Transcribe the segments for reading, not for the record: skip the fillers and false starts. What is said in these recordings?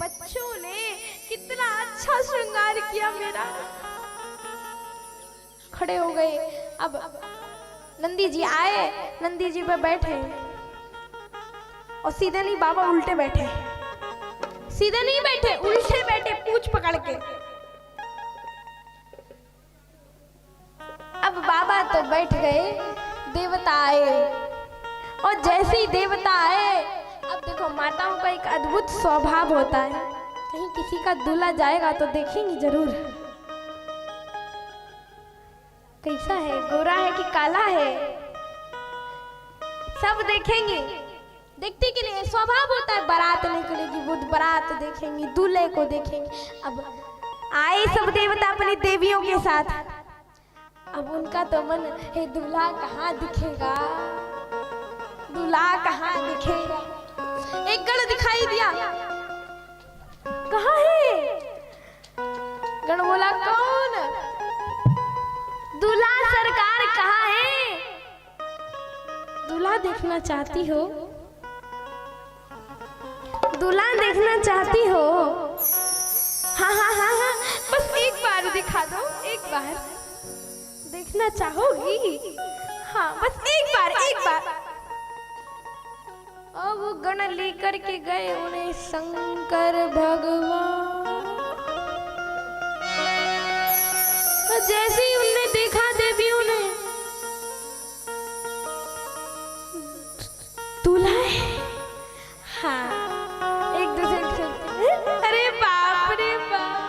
बच्चों ने कितना अच्छा श्रृंगार किया मेरा। खड़े हो गए। अब नंदी जी आए, नंदी जी पे बैठे और सीधे नहीं बाबा उल्टे बैठे, सीधे नहीं बैठे उल्टे बैठे पूंछ पकड़ के। अब बाबा तो बैठ गए, देवता आए और जैसे ही देवता आए, अब देखो माताओं का एक अद्भुत स्वभाव होता है, कहीं किसी का दूल्हा जाएगा तो देखेंगी जरूर कैसा है, गोरा है कि काला है, सब देखेंगे। देखते कि नहीं, स्वभाव होता है। बारात निकलेगी वो बारात देखेंगी, दूल्हे को देखेंगे। अब आए सब देवता अपनी देवियों के साथ। अब उनका तो मन है दूल्हा कहाँ दिखेगा, दूल्हा कहाँ दिखेगा। एक गण दिखाई दिया, कहाँ है? गण बोला कौन? दूल्हा सरकार कहाँ है? दूल्हा देखना चाहती हो? दूल्हा देखना चाहती हो? हाँ हाँ हाँ हाँ, बस एक बार दिखा दो, एक बार देखना चाहोगी? हाँ बस एक बार, एक बार। अब वो गण लेकर के गए उन्हें शंकर भगवान। तो जैसे ही उनने देखा देवियों ने, दूल्हा है। हाँ एक दूसरे से, अरे बाप रे बाप,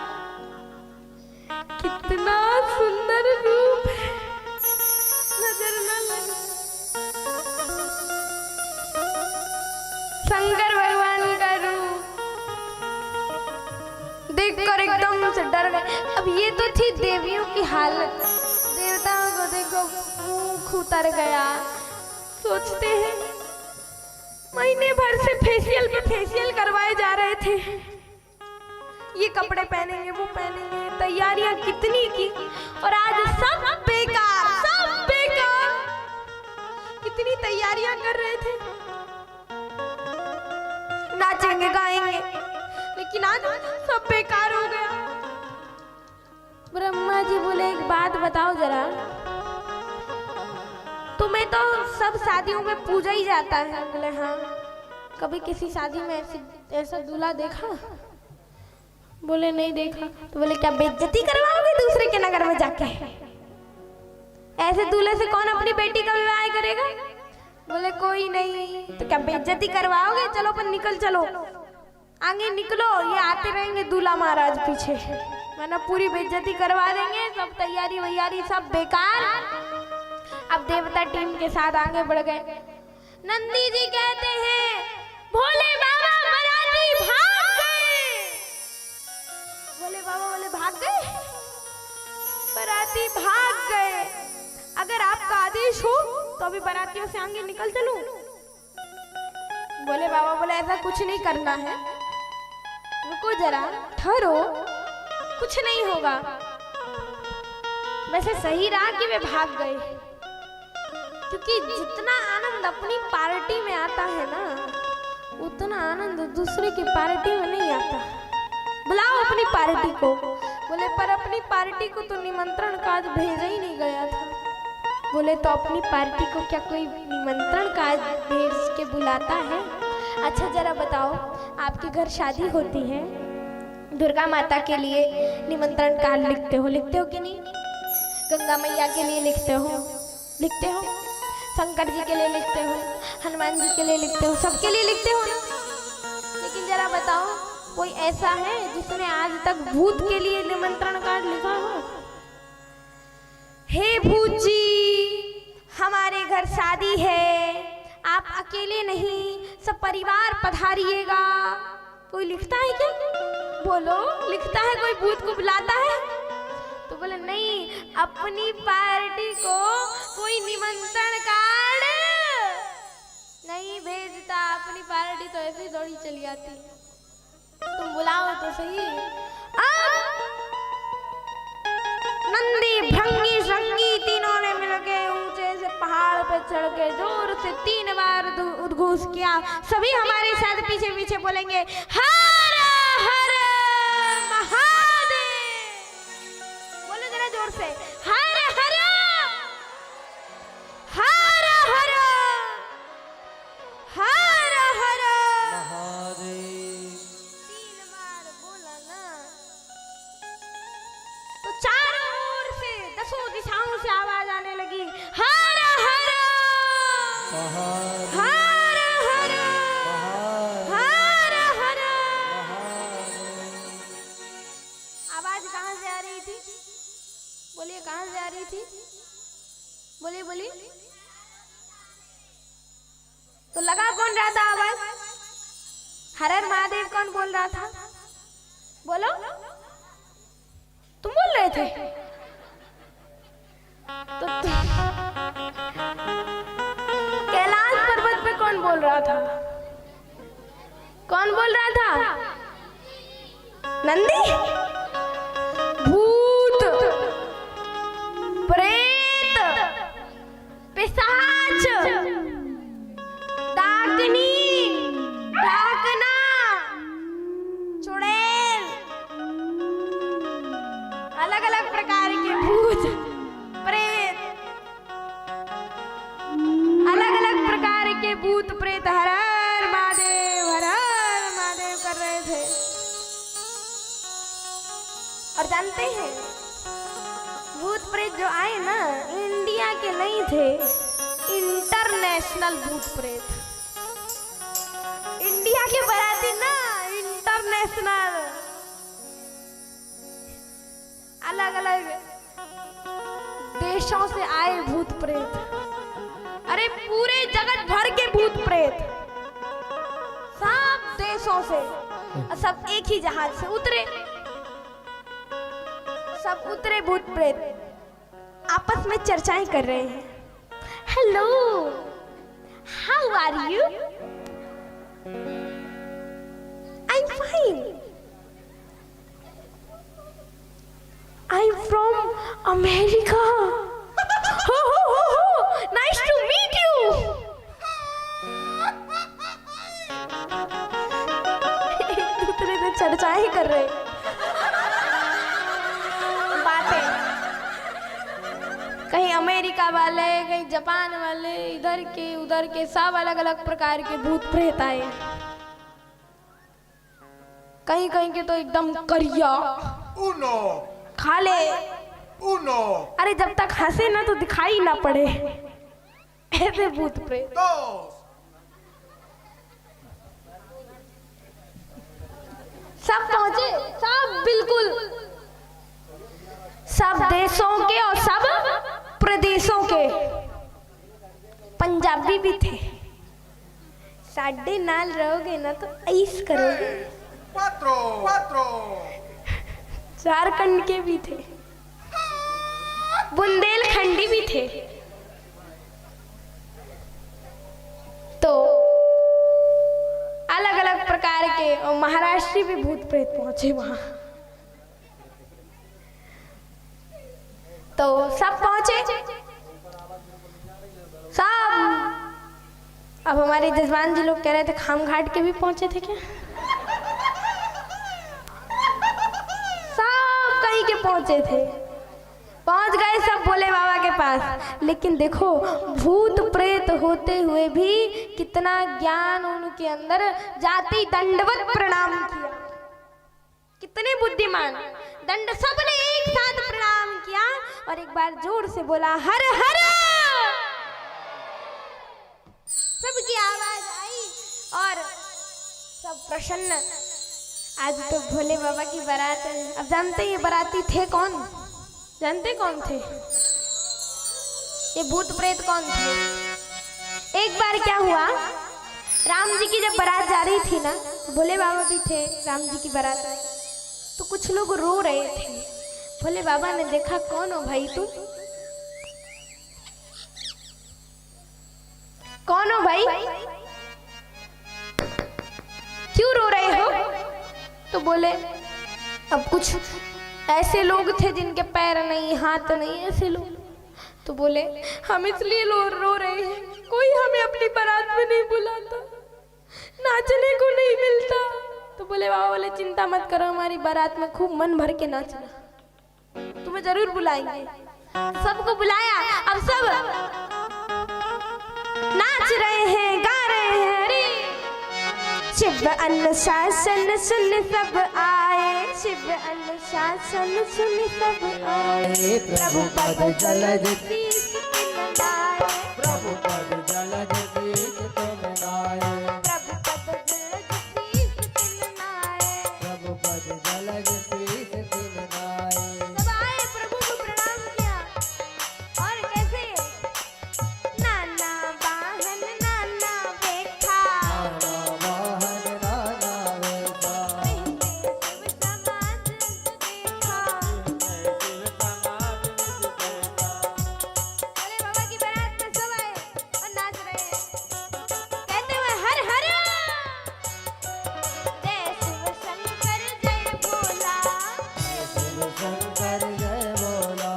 कितना सुंदर रूप है, नजर न लगे। शंकर भगवान का रूप देखकर एकदम से डर गए। अब ये तो थी देवियों की हालत, देवताओं को देखो मुंह उतर गया। सोचते हैं महीने भर से फेशियल पे फेशियल करवाए जा रहे थे, ये कपड़े पहनेंगे वो पहनेंगे, तैयारियां कितनी की और आज सब बेकार, सब बेकार। कितनी तैयारियां कर रहे थे, नाचेंगे गाएंगे, लेकिन आज सब बेकार हो गया। ब्रह्मा जी बोले एक बात बताओ जरा, तुम्हें तो सब शादियों में पूजा ही जाता है। बोले हाँ। कभी किसी शादी में ऐसा दूल्हा देखा? बोले नहीं देखा। तो बोले क्या बेइज्जती करवाओगे दूसरे के नगर में जाके? ऐसे दूल्हे से कौन अपनी बेटी का विवाह करेगा? बोले कोई नहीं। तो क्या बेइज्जती करवाओगे? चलो पर निकल चलो, आगे निकलो, ये आते रहेंगे दूल्हा महाराज पीछे, वरना पूरी बेइज्जती करवा देंगे, सब तैयारी वैयारी सब बेकार। अब देवता टीम के साथ आगे बढ़ गए। नंदी जी कहते हैं भोले बाबा बराती भाग गए। भोले बाबा बोले भाग गए? बराती भाग गए। अगर आपका आदेश हो तो अभी बरातियों से आगे निकल चलूं? भोले बाबा बोले ऐसा कुछ नहीं करना है, रुको जरा, ठहरो, कुछ नहीं होगा। वैसे सही रहा कि वे भाग गए, क्योंकि जितना आनंद अपनी पार्टी में आता है ना, उतना आनंद दूसरे की पार्टी में नहीं आता। बुलाओ अपनी पार्टी को। बोले पर अपनी पार्टी को तो निमंत्रण कार्ड भेजा ही नहीं गया था। बोले तो अपनी पार्टी को क्या कोई निमंत्रण कार्ड भेज के बुलाता है? अच्छा जरा बताओ, आपके घर शादी होती है, दुर्गा माता के लिए निमंत्रण कार्ड लिखते हो कि नहीं? गंगा मैया के लिए लिखते हो, शंकर जी के लिए लिखते हो, हनुमान जी के लिए लिखते हो, सबके लिए लिखते हो ना? लेकिन जरा बताओ, कोई ऐसा है जिसने आज तक भूत के लिए निमंत्रण कार्ड लिखा हो? हे भूत जी, हमारे घर शादी है, आप अकेले नहीं सब परिवार पधारिएगा। कोई लिखता है क्या? बोलो, लिखता है कोई भूत को बुलाता है? तो बोले नहीं, अपनी पार्टी को कोई निमंत्रण कार्ड नहीं भेजता, अपनी पार्टी तो ऐसे ही दौड़ी चली आती। तुम बुलाओ तो सही। नंदी भृंगी श्रृंगी तीनों ने मिलके ऊंचे से पहाड़ पे चढ़ के जोर से 3 बार उद्घोष किया। सभी हमारे साथ पीछे पीछे बोलेंगे हर हर महादेव। बोलो जरा जोर से, हर हर हर हर हर हर महादेव। 3 बार बोला ना तो चारों ओर से 10 दिशाओं से आवाज आने लगी, हर हर महादेव। हर हर हर हर। आवाज कहाँ से आ रही थी? बोलिए कहाँ से आ रही थी? बोलिए बोलिए। तो लगा कौन रहा था आवाज? हर हर महादेव कौन बोल रहा था? बोलो, तुम बोल रहे थे? तो कैलाश पर्वत पे कौन बोल रहा था? कौन बोल रहा था? नंदी? भूत, प्रेत, पिशाच, डाकनी, डाकना, चुड़ैल, अलग अलग प्रकार के भूत प्रेत, अलग अलग प्रकार के भूत प्रेत हर हर महादेव कर रहे थे। और जानते हैं भूत प्रेत जो आए ना, इंडिया के नहीं थे, इंटरनेशनल भूत प्रेत। इंडिया के बराती ना, इंटरनेशनल, अलग अलग देशों से आए भूत प्रेत। अरे पूरे जगत भर के भूत प्रेत, सब देशों से, सब एक ही जहाज से उतरे। सब उतरे भूत प्रेत आपस में चर्चाएं कर रहे हैं। Hello, how are you? I am fine. I am from America. हो नाइस टू मीट यू। एक दूसरे से चर्चाएं कर रहे, बातें। कहीं अमेरिका वाले, कहीं जापान वाले, इधर के उधर के, सब अलग अलग प्रकार के भूत प्रेत आए। कहीं कहीं के तो एकदम करिया, उनो खाले। उनो अरे जब तक हंसे ना तो दिखाई ना पड़े, ऐसे भूत प्रेत। dos सब पहुंचे, सब बिल्कुल, सब देशों के और सब प्रदेशों के। पंजाबी भी थे। साढ़े नाल रहोगे ना तो ऐस करोगे। 4 झारखंड के भी थे, बुंदेलखंडी भी थे। तो अलग अलग प्रकार के, और महाराष्ट्री भी भूत प्रेत पहुंचे वहां। तो सब पहुंचे, सब। अब हमारे जजमान जी लोग कह रहे थे खाम घाट के भी पहुंचे थे क्या? सब कहीं के पहुंचे थे, पहुंच गए सब भोले बाबा के पास। लेकिन देखो, भूत प्रेत होते हुए भी कितना ज्ञान उनके अंदर, जाति दंडवत प्रणाम किया। कितने बुद्धिमान, दंड सबने एक साथ प्रणाम किया और एक बार जोर से बोला हर हर। सबकी आवाज आई और सब प्रसन्न। आज तो भोले बाबा की बारात है। अब जानते हैं ये बाराती थे कौन? जानते कौन थे ये भूत प्रेत? कौन थे? एक बार क्या हुआ, राम जी की जब बारात जा रही थी ना, भोले बाबा भी थे, राम जी की बारात आई, तो कुछ लोग रो रहे थे। भोले बाबा ने देखा, कौन हो भाई तुम? कौन हो भाई? क्यों रो रहे हो? तो बोले, अब कुछ ऐसे लोग थे जिनके पैर नहीं, हाथ नहीं, ऐसे लोग। तो बोले, हम इसलिए रो रहे हैं, कोई हमें अपनी बारात में नहीं बुलाता, नाचने को नहीं मिलता, तो बोले बाबा बोले चिंता मत करो, हमारी बारात में खूब मन भर के नाचना, तुम्हें जरूर बुलाएंगे। सबको बुलाया। अब सब नाच रहे हैं, गा रहे हैं। अरे शिव अनुशासन सुन सब आए, शिव अनुशासन सुन सब आए, प्रभु पद जलद शीश तिन लाए, प्रभु पद जलद शीश तिन लाए, प्रभु पद जलद शीश तिन लाए, प्रभु पद जलद शीश तिन लाए। सब आए, प्रभु को प्रणाम किया। और कैसे? नाना वाहन नाना बेठा, नाना वाहन नाना वेशा, शिव समाज देखा। शिव समाज निज देखा। बोले बाबा की बारात में सब आए और नाच रहे हैं, कहते हुए हर हर जय शिव शंकर जय भोला, शिव शंकर जय भोला,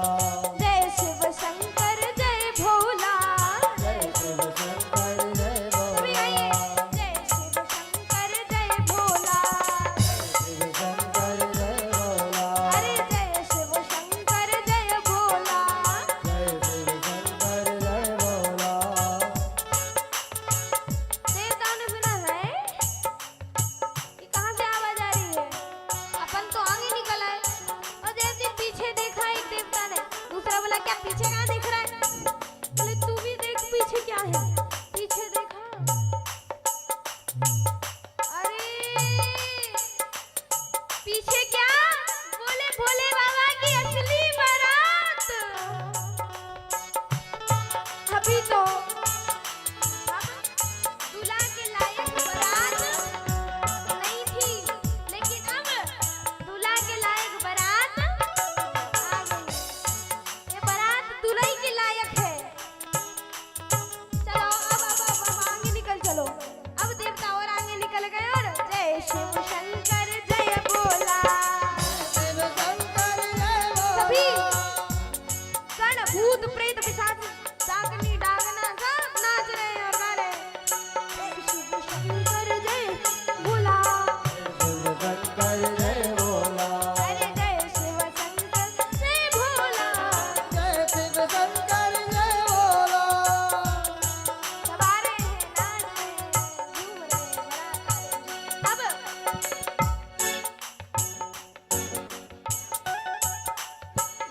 जय शिव शंकर जय भोला। जय शिव शंकर जय सभी आइए, भोला, जय शिव शंकर जय भोला। शिव शंकर जय भोला, अरे जय शिव शंकर जय भोला। जय शिव शंकर जय भोला। देवताओं ने सुना है कि कहाँ से आवाज आ रही है। अपन तो आगे निकल आए और जैसे पीछे देखा एक देवता ने, दूसरा बोला क्या पीछे कहाँ दिख रहा है? बोले तू भी देख पीछे क्या है। पीछे देखा, अरे पीछे क्या? बोले भोले बाबा की असली बारात। अभी तो दूल्हा के लायक बारात नहीं थी, लेकिन अब दूल्हा के लायक बारात आ गई। ये बारात दूल्हे के लायक है। चलो अब आगे निकल चलो। अब देवता और आगे निकल गए और जय शिव शंकर जय भोला। शिव शंकर जय भोला, सभी गण भूत प्रेत पिशाच डाकनी डाकना सब नाच रहे हैं और गा रहे हैं, जय शिव शंकर जय भोला। शिव शंकर जय भोला, अरे जय शिव शंकर जय भोला। जय शिव शंकर जय भोला। सब आ रहे हैं, नाच रहे हैं, झूम रहे हैं, बारात आ रही है। अब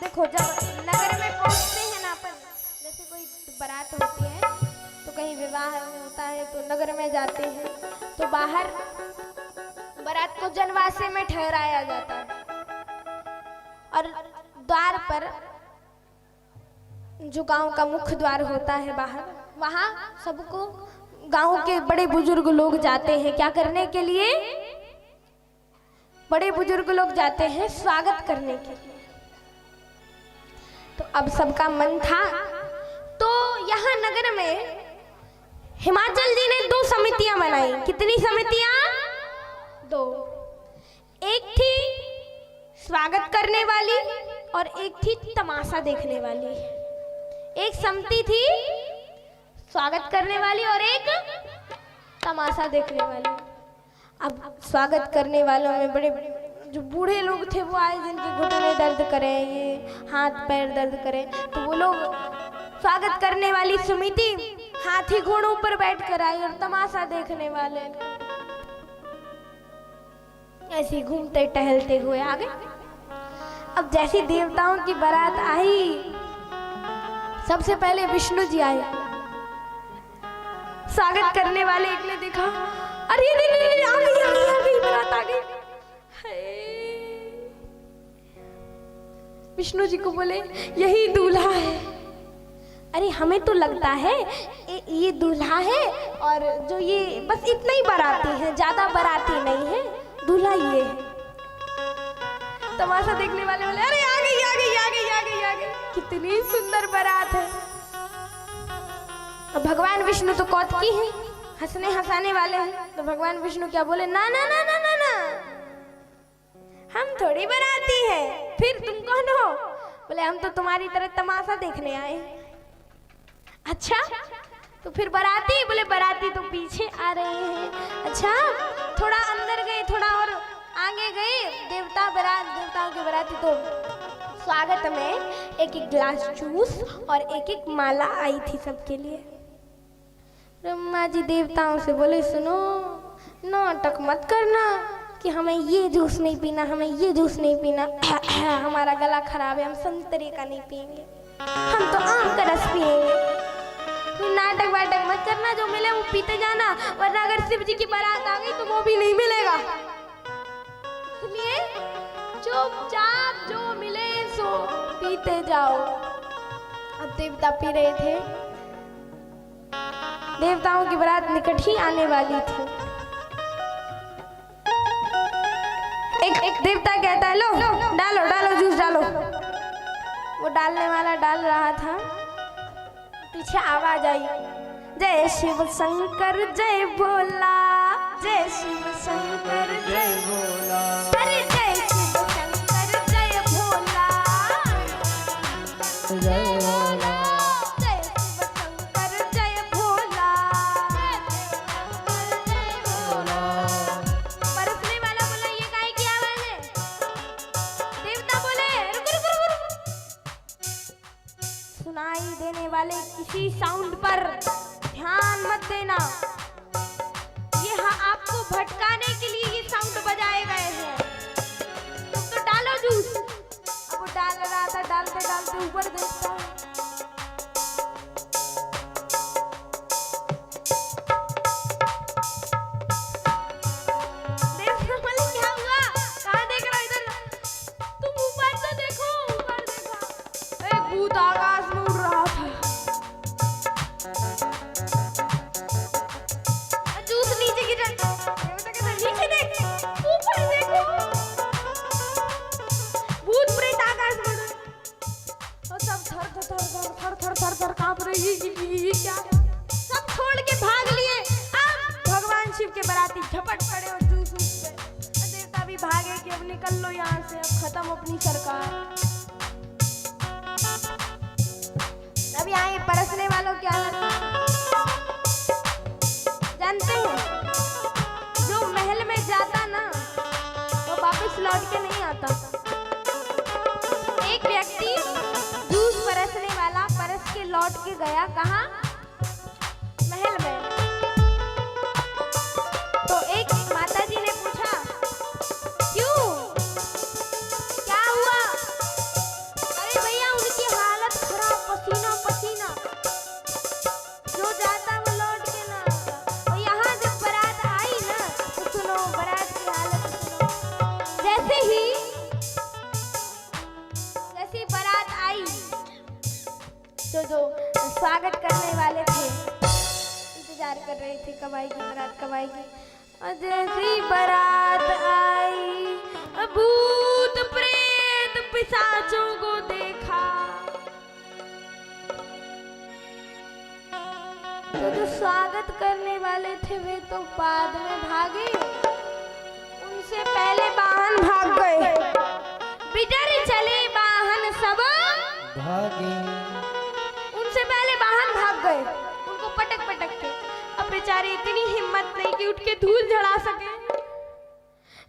देखो जब नगर में पहुंचते हैं ना अपन, जैसे कोई बारात होती है तो कहीं विवाह होता है तो नगर में जाते हैं, तो बाहर बारात को जनवासे में ठहराया जाता है और द्वार पर जो गांव का मुख्य द्वार होता है बाहर, वहां सबको गांव के बड़े बुजुर्ग लोग जाते हैं क्या करने के लिए? बड़े बुजुर्ग लोग जाते हैं स्वागत करने के लिए। तो अब सबका मन था, तो यहाँ नगर में हिमाचल जी ने 2 समितियां बनाई। कितनी समितियां? 2। एक थी स्वागत करने वाली और एक थी तमाशा देखने वाली। एक समिति थी स्वागत करने वाली और एक तमाशा देखने वाली। अब स्वागत करने वालों में बड़े जो बूढ़े लोग थे वो आए, जिनके घुटने दर्द करें, ये हाथ पैर दर्द करें, तो वो लोग स्वागत करने वाली समिति हाथी घोड़ों पर बैठकर आई और तमाशा देखने वाले ऐसे घूमते टहलते हुए आ गए। अब जैसी देवताओं की बारात आई, सबसे पहले विष्णु जी आए। स्वागत करने वाले एक ने देखा, अरे नहीं आ गई बारात आ गई। विष्णु जी को बोले यही दूल्हा है। अरे हमें तो लगता है ये दूल्हा है और जो ये बस इतना ही बाराती है, ज्यादा बाराती नहीं है, दूल्हा ये है। तमाशा देखने वाले बोले अरे आ गई आ गई आ गई आ गई आ गई, कितनी सुंदर बारात है। और भगवान विष्णु तो कौतुकी हैं, हंसने हंसाने वाले हैं। तो भगवान विष्णु क्या बोले, ना ना ना ना ना ना, हम थोड़ी बाराती हैं, फिर तुम कौन हो? बोले हम तो तुम्हारी तरह तमाशा देखने आए। अच्छा तो फिर बाराती? बोले बाराती तो पीछे आ रहे हैं। अच्छा थोड़ा अंदर गए थोड़ा और आगे गए, देवताओं के बराती तो स्वागत में एक एक गिलास जूस और एक एक माला आई थी सबके लिए। ब्रह्मा जी देवताओं से बोले, सुनो, नाटक मत करना कि हमें ये जूस नहीं पीना, हमें ये जूस नहीं पीना, हमारा गला खराब है, हम संतरे का नहीं पिएंगे, हम तो आम का रस पिएंगे। नाटक वाटक मत करना, जो मिले वो पीते जाना, वरना अगर शिव जी की बारात आ गई तो वो भी नहीं मिलेगा। इसलिए चुपचाप जो मिले सो पीते जाओ। अब देवता पी रहे थे, देवताओं की बारात निकट ही आने वाली थी। एक देवता कहता है, लो डालो डालो जूस डालो। वो डालने वाला डाल रहा था, पीछे आवाज आई, जय शिव शंकर जय भोला, जय शिव शंकर जय भोला, अरे जय शिव शंकर जय भोला, जय भोला, जय शिव शंकर जय भोला। परसने वाला बोला, ये गाय की आवाज है। देवता बोले, रुक रुक रुक रुक। सुनाई देने वाले किसी साउंड पर ध्यान मत देना, ये आपको भटकाने के लिए ये साउंड बजाए गए हैं। तुम तो डालो जूस। अब वो डाल रहा था, डालते डालते ऊपर देखता है, देखने वाले क्या हुआ, कहाँ देख रहा इधर, तुम ऊपर तो देखो, ऊपर देखा, एक भूत आकाश में उड़ रहा था। जूस नीचे गिरा, देवता कहता, नीचे देख, ऊपर देखो, भूत प्रेत आकाश में उड़, और सब थर कांप रहे, ये क्या, सब छोड़ के भाग लिए। अब भगवान शिव के बाराती झपट पड़े और जूस पे, देवता भी भागे कि अब निकल लो यहाँ से, अब खत्म अपनी सरकार। अब यहाँ ये परसने वालों क्या है जानते हैं, जो महल में जाता ना वो वापस लौट के नहीं आता। एक व्यक्ति जूस परसने वाला परस के लौट के गया, कहाँ, महल में। तो एक माता जी ने पूछा, क्यों, क्या हुआ? अरे भैया उनकी हालत खराब, पसीना पसीना, जो जाता वो लौट के ना आता। और यहाँ जब बारात आई ना तो सुनो बारात की हालत सुनो। जैसी बारात आई तो जो स्वागत करने वाले थे इंतजार कर रहे थे, कब आएगी बारात, कब आएगी। और जैसी बारात आई, भूत प्रेत पिशाचों को देखा तो जो स्वागत करने वाले थे वे तो बाद में भागे, उनसे पहले वाहन भाग गए। बिडर चले वाहन सब भागे, उनसे पहले वाहन भाग गए, उनको पटक पटक के। अब बेचारे इतनी हिम्मत नहीं कि उठ के धूल झड़ा सके।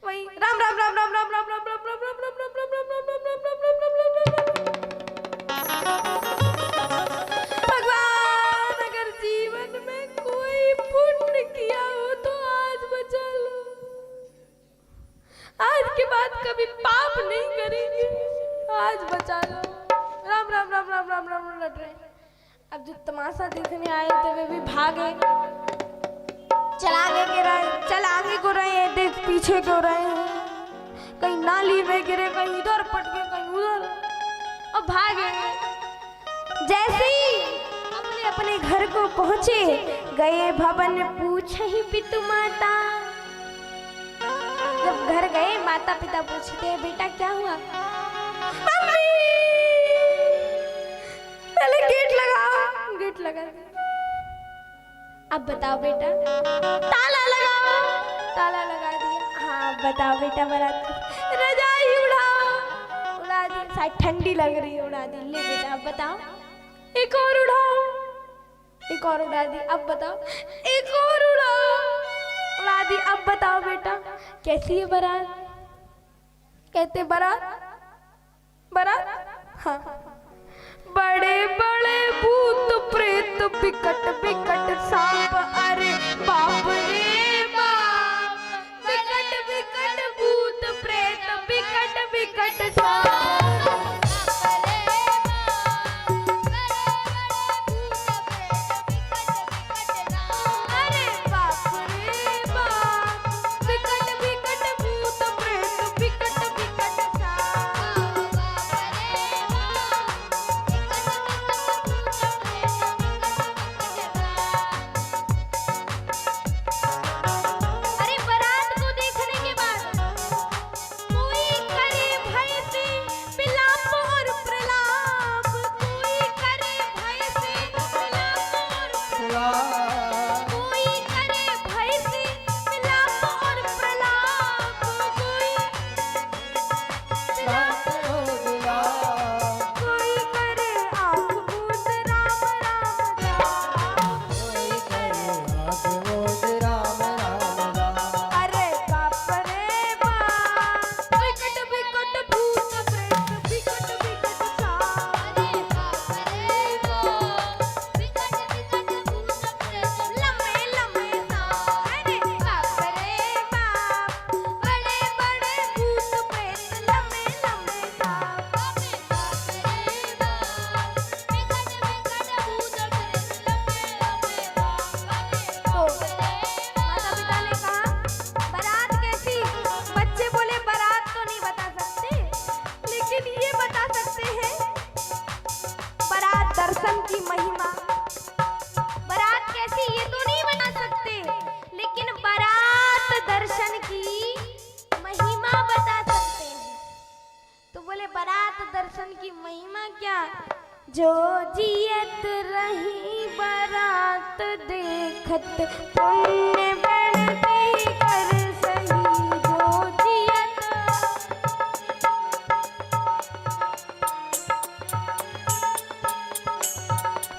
वही राम राम राम राम राम राम राम राम राम राम राम राम राम राम राम राम राम राम भगवान, अगर जीवन में कोई पुण्य किया हो तो आज बचा लो, आज के बाद कभी पाप नहीं करेंगे, आज बचा लो। राम राम राम राम राम राम लड़ रहे। अब जो तमाशा देखने आए थे वे भी भागे, चल आगे को रहे हैं, देख पीछे क्यों रहे हैं, कहीं नाली में गिरे, कहीं इधर पटके, कहीं उधर, और भागे। जैसे ही अपने अपने घर को पहुंचे, गए भवन पूछे ही पितु माता। जब घर गए माता पिता पूछते, बेटा क्या हुआ? मम्मी पहले गेट लगाओ, गेट लगा दिया। अब बताओ बेटा, ताला लगाओ, ताला लगा दिया। हाँ बताओ बेटा, बारात रजाई उड़ाओ, उड़ा दी, शायद ठंडी लग रही है, उड़ा दी। ले बेटा अब बताओ, एक और उड़ाओ, एक और उड़ा दी। अब बताओ, एक और उड़ाओ, उड़ा दी। अब बताओ बेटा कैसी है बारात? कहते बारात, बारात हाँ। बड़े बड़े भूत प्रेत बिकट बिकट सांप, अरे बाप रे बाप। बिकट बिकट भूत प्रेत बिकट बिकट सांप। अरे बाप रे बाप। बिकट बिकट भूत प्रेत बिकट बिकट सांप। अरे बारात को देखने के बाद कोई करे भय से विलाप और प्रलाप। कोई करे भय से विलाप और प्रलाप। कोई करे भय से विलाप और प्रलाप। कोई लाख हो विलाप। कोई करे आँख मूंद राम राम राम। कोई करे आँख मूंद राम राम राम। अरे बाप रे बाप। बिकट बिकट भूत प्रेत बिकट बिकट सांप। अरे बाप रे बाप। बिकट बिकट भूत प्रेत लम्बे लम्बे सांप। अरे बाप रे बाप। बड़े बड़े भूत प्रेत लम्बे लम्बे सांप। अरे बाप रे बाप। बिकट बिकट भूत प्रेत लम्बे लम्बे सांप। माता पिता ने कहा बारात कैसी? बच्चे बोले बारात तो नहीं बता सकते, लेकिन ये बता सकते हैं बारात दर्शन की महिमा। बारात कैसी ये तो नहीं बता सकते, लेकिन बारात दर्शन की महिमा बता सकते हैं। तो बोले बारात दर्शन की महिमा क्या? जो जियत रही बारात देखत पुण्य बढ़ती कर सही। जो जियत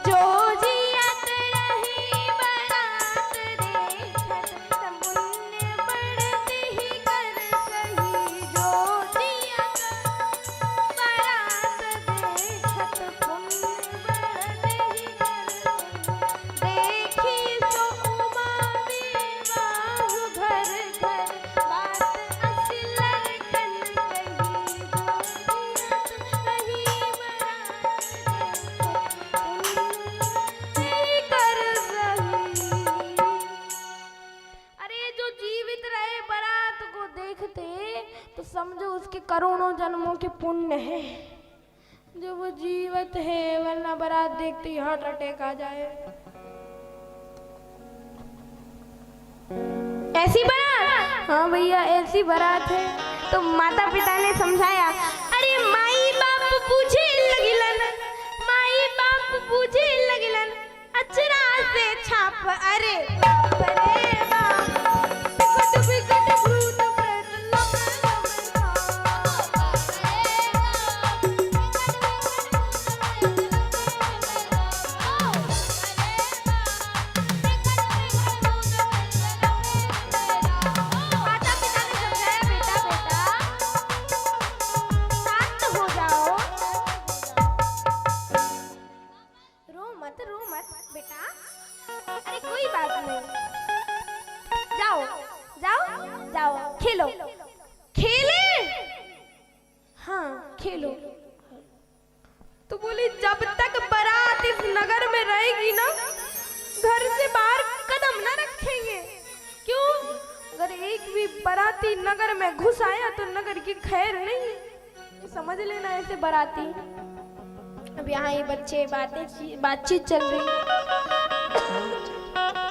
जो जियत रही बारात देखत पुण्य बढ़ती कर सही। जो जियत बारात देखत पुण्य बढ़ती कर सही। देखी सो उमा विवाह घर घर बात असिलर कन कही। जो जियत रही बारात कर सही। अरे जो जीवित रहे बारात को देखते तो समझो उसके करोड़ों जन्मों के पुण्य है। जो वो जीवित है, वरना बारात देखते ही हार्ट अटैक आ जाए। ऐसी बारात? हाँ भैया ऐसी बारात है। तो माता पिता ने समझाया। अरे माई बाप पूछे लगिलन, माई बाप पूछे लगिलन अचरा से छाप। अरे बाप रे बाप। बिकट बिकट भूत प्रेत लम्बे लम्बे सांप। बाप रे बाप। बिकट बिकट भूत प्रेत लम्बे लम्बे सांप। माता पिता ने समझाया बेटा बेटा शांत हो जाओ। रो मत बेटा। अरे कोई बात नहीं। जाओ जाओ जाओ खेलो। खेले? हाँ खेलो। तो बोली जब तक बारात इस नगर में रहेगी ना, घर से बाहर कदम न रखेंगे। क्यों? अगर एक भी बाराती नगर में घुस आया तो नगर की खैर नहीं। समझ लेना ऐसे बाराती। अब यहाँ ये बच्चे बातचीत चल रही।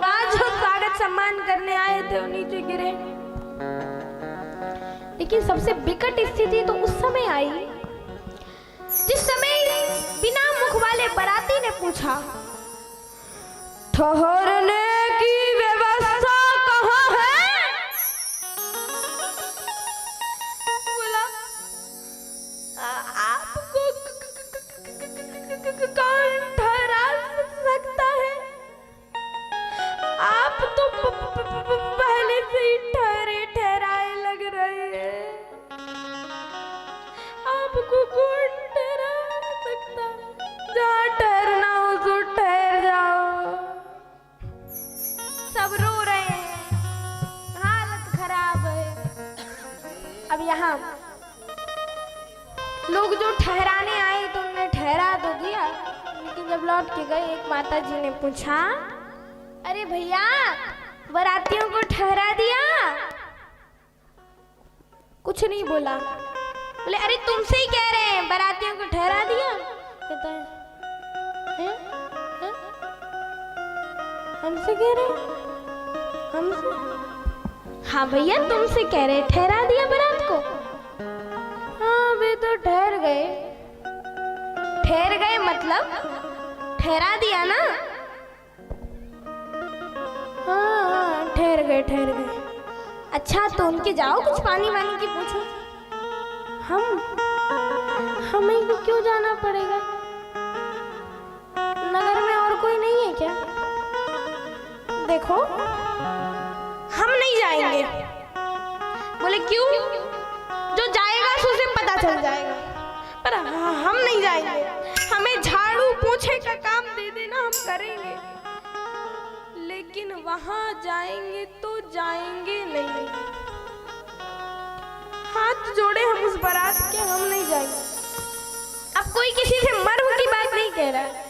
आज जो स्वागत सम्मान करने आए थे वो नीचे गिरे। लेकिन सबसे विकट स्थिति तो उस समय आई जिस समय बिना मुख वाले बाराती ने पूछा, ठहरने की व्यवस्था कहाँ है? बोला आपको कौन ठहरा सकता है? आप तो पहले से ही आपको कौन ठहरा सकता? जहाँ ठहरना हो तो ठहर जाओ। सब रो रहे हैं, हालत खराब है। अब यहाँ लोग जो ठहराने आए तो उन्हें ठहरा तो दिया, लेकिन जब लौट के गए एक माता जी ने पूछा, अरे भैया बारातियों को ठहरा दिया? कुछ नहीं बोला। बोले अरे तुमसे ही कह रहे हैं, बारातियों को ठहरा दिया? कहता है हमसे कह रहे हैं? हमसे? हाँ भैया तुमसे कह रहे, ठहरा दिया बारात को? हाँ वे तो ठहर गए। ठहर गए मतलब ठहरा दिया ना? हाँ ठहर गए ठहर गए। अच्छा तो उनके जाओ, कुछ पानी वानी की पूछो। हमें को क्यों जाना पड़ेगा? नगर में और कोई नहीं है क्या? देखो हम नहीं जाएंगे। बोले क्यों? जो जाएगा उसे पता चल जाएगा, पर हम नहीं जाएंगे। हमें झाड़ू पोछे का काम दे देना, हम करेंगे, लेकिन वहां जाएंगे तो जाएंगे नहीं। हाथ जोड़े हम उस बारात के, हम नहीं जाएंगे। अब कोई किसी से मर्म की बात नहीं कह रहा है,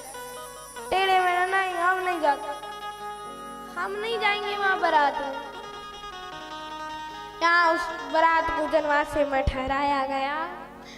टेढ़े मेढ़े नहीं, हम नहीं जाते, हम नहीं जाएंगे वहां बारात में। यहाँ उस बारात को जनवासे में ठहराया गया।